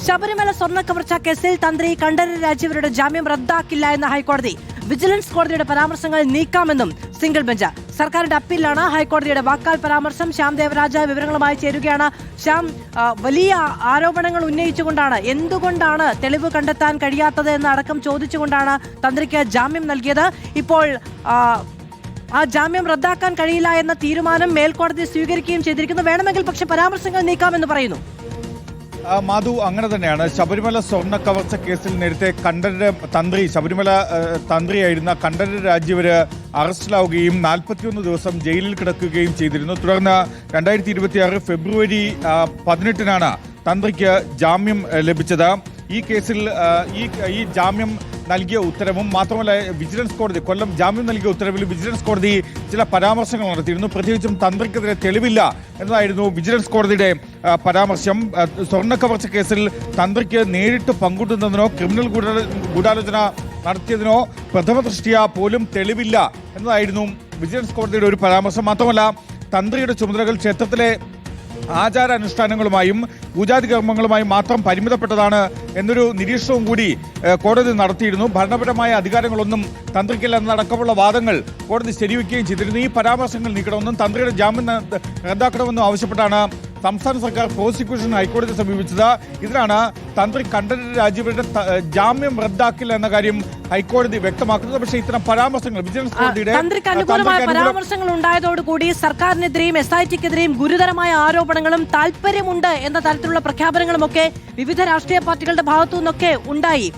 ശബരിമല സ്വർണ്ണക്കവർച്ച കേസിൽ തന്ത്രി കണ്ഠരര് രാജീവരുടെ ജാമ്യം റദ്ദാക്കില്ല എന്ന ഹൈക്കോടതി. വിജിലൻസ് കോടതിയുടെ പരാമർശങ്ങൾ നീക്കാമെന്നും സിംഗിൾ ബെഞ്ച്. സർക്കാരിന്റെ അപ്പീലാണ് ഹൈക്കോടതിയുടെ വാക്കാൽ പരാമർശം. ശ്യാം ദേവരാജ വിവരങ്ങളുമായി ചേരുകയാണ്. ശ്യാം, വലിയ ആരോപണങ്ങൾ ഉന്നയിച്ചുകൊണ്ടാണ്, എന്തുകൊണ്ടാണ് തെളിവ് കണ്ടെത്താൻ കഴിയാത്തത് എന്നടക്കം ചോദിച്ചുകൊണ്ടാണ് തന്ത്രിക്ക് ജാമ്യം നൽകിയത്. ഇപ്പോൾ ആ ജാമ്യം റദ്ദാക്കാൻ കഴിയില്ല എന്ന തീരുമാനം മേൽക്കോടതി സ്വീകരിക്കുകയും ചെയ്തിരിക്കുന്നു. വേണമെങ്കിൽ പക്ഷെ പരാമർശങ്ങൾ നീക്കാമെന്ന് പറയുന്നു. മാധു, അങ്ങനെ തന്നെയാണ്. ശബരിമല സ്വർണ്ണ കവർച്ച കേസിൽ നേരത്തെ ശബരിമല തന്ത്രിയായിരുന്ന കണ്ഠരര് രാജീവര് അറസ്റ്റിലാവുകയും 41 ദിവസം ജയിലിൽ കിടക്കുകയും ചെയ്തിരുന്നു. തുടർന്ന് 2026 ഫെബ്രുവരി 18 തന്ത്രിക്ക് ജാമ്യം ലഭിച്ചത്. ഈ കേസിൽ ഈ ജാമ്യം നൽകിയ ഉത്തരവും മാത്രമല്ല, വിജിലൻസ് കോടതി കൊല്ലം ജാമ്യം നൽകിയ ഉത്തരവിൽ വിജിലൻസ് കോടതി ചില പരാമർശങ്ങൾ നടത്തിയിരുന്നു. പ്രത്യേകിച്ചും തന്ത്രിക്കെതിരെ തെളിവില്ല എന്നതായിരുന്നു വിജിലൻസ് കോടതിയുടെ പരാമർശം. സ്വർണ്ണക്കവർച്ച കേസിൽ തന്ത്രിക്ക് നേരിട്ട് പങ്കുണ്ടെന്നതിനോ ക്രിമിനൽ ഗൂഢാലോചന നടത്തിയതിനോ പ്രഥമ ദൃഷ്ട്യാ പോലും തെളിവില്ല എന്നതായിരുന്നു വിജിലൻസ് കോടതിയുടെ ഒരു പരാമർശം. മാത്രമല്ല, തന്ത്രിയുടെ ചുമതലകൾ ക്ഷേത്രത്തിലെ ആചാരാനുഷ്ഠാനങ്ങളുമായും പൂജാതി കർമ്മങ്ങളുമായും മാത്രം പരിമിതപ്പെട്ടതാണ് എന്നൊരു നിരീക്ഷണവും കൂടി കോടതി നടത്തിയിരുന്നു. ഭരണപരമായ അധികാരങ്ങളൊന്നും തന്ത്രിക്കില്ല എന്നടക്കമുള്ള വാദങ്ങൾ കോടതി ശരിവെക്കുകയും ചെയ്തിരുന്നു. ഈ പരാമർശങ്ങൾ നീക്കണമെന്നും തന്ത്രിയുടെ ജാമ്യം റദ്ദാക്കണമെന്നും ആവശ്യപ്പെട്ടാണ് സംസ്ഥാന സർക്കാർ പ്രോസിക്യൂഷൻ ഹൈക്കോടതിയെ സമീപിച്ചത്. ഇതിനാണ് തന്ത്രി കണ്ഠരര് രാജീവരുടെ ജാമ്യം റദ്ദാക്കില്ല എന്ന കാര്യം ഹൈക്കോടതി വ്യക്തമാക്കുന്നത്. പക്ഷേ ഇത്തരം പരാമർശങ്ങൾ വിജിലൻസ് കോടതിയുടെ തന്ത്രിക്ക് അനുകൂലമായ പരാമർശങ്ങൾ ഉണ്ടായതോടുകൂടി സർക്കാരിനെതിരെയും SIT-ക്കെതിരെയും ഗുരുതരമായ ആരോപണങ്ങളും താല്പര്യമുണ്ട് എന്ന തരത്തിലുള്ള പ്രഖ്യാപനങ്ങളുമൊക്കെ വിവിധ രാഷ്ട്രീയ പാർട്ടികളുടെ ഭാഗത്തു നിന്നൊക്കെ ഉണ്ടായി.